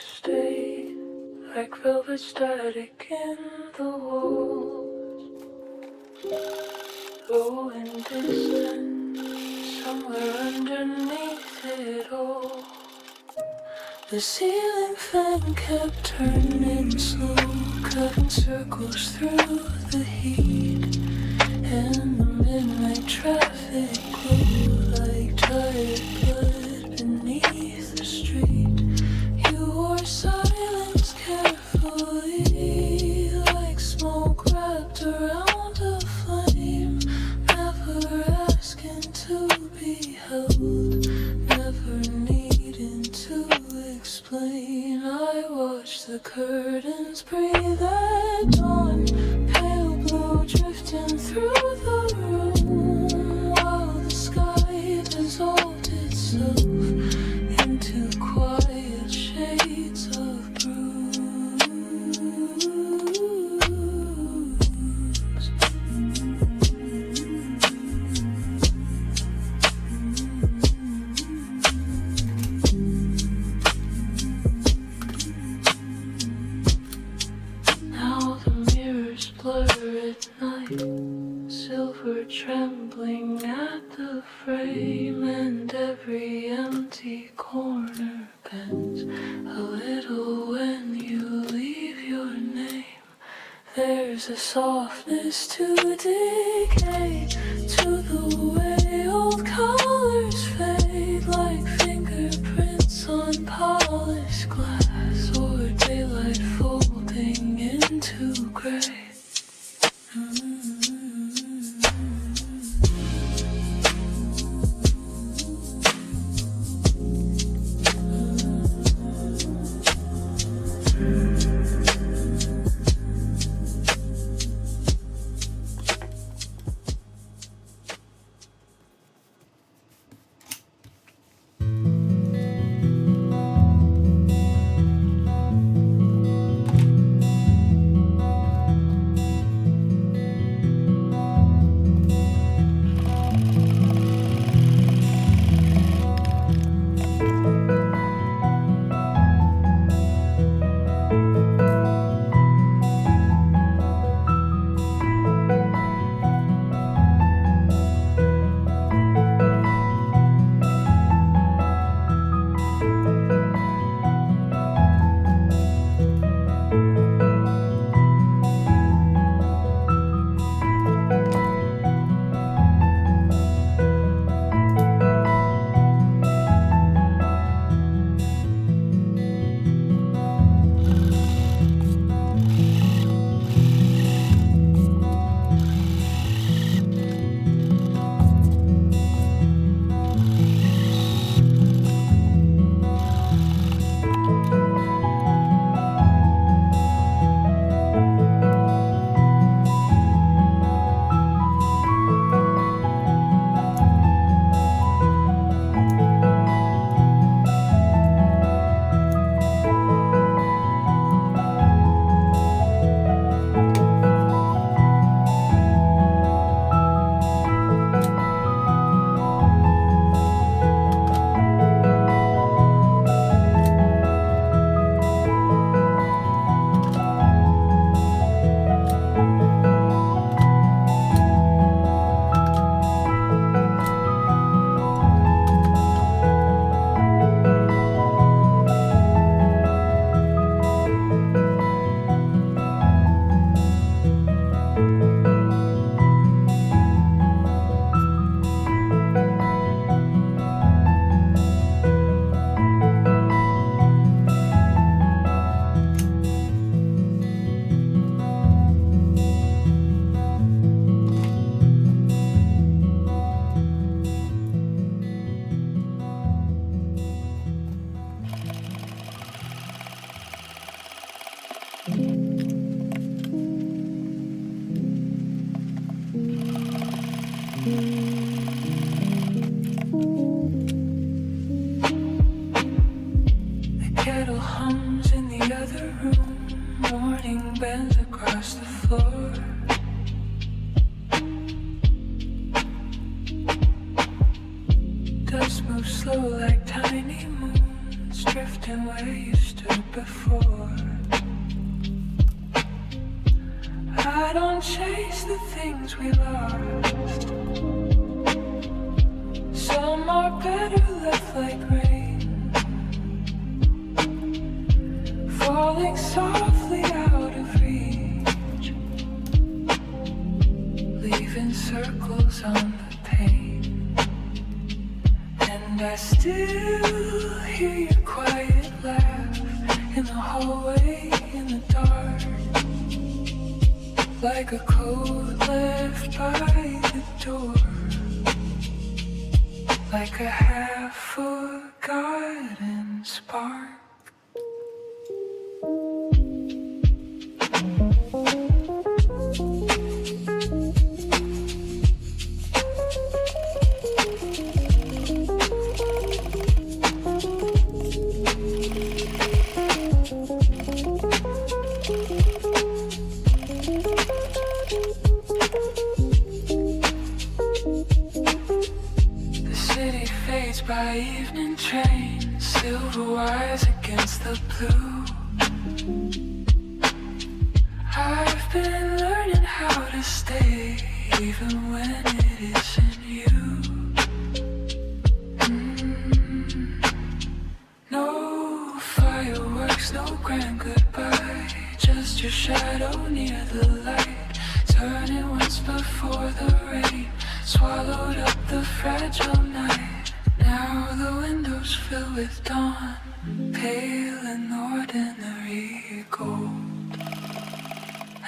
stay like velvet static in the walls, low and distant, somewhere underneath it all. The ceiling fan kept turning slow, cutting circles through the heat, and the midnight traffic glowed like tired blood beneath the street. You wore silence carefully, like smoke wrapped around a flame, never asking to be held, never needing to explain. I watched the curtains breathe at dawn, pale blue drifting through the room, while the sky dissolved itself into quiet shades of bruise. Now the mirrors blur at night, silver trembling at the frame, and every empty corner bends a little when you leave your name. There's a softness to decay, to the way old colors fade, like fingerprints on polished glass, or daylight folding into gray. bends across the floor. Dust moves slow like tiny moons, Clouds drifting where you stood before. I don't chase the things we lost. Some are better left like rain, falling softly out of reach, leaving circles on the pane. And I still hear your quiet laugh in the hallway in the dark, like a coat left by the door, like a half-forgotten spark. By evening train, silver wires against the blue. I've been learning how to stay even when it isn't you. No fireworks, no grand goodbye, just your shadow near the light, turning once before the rain swallowed up the fragile night. Now the windows fill with dawn, pale and ordinary gold,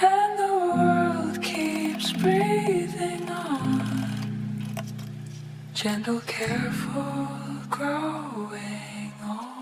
and the world keeps breathing on, gentle, careful, growing old.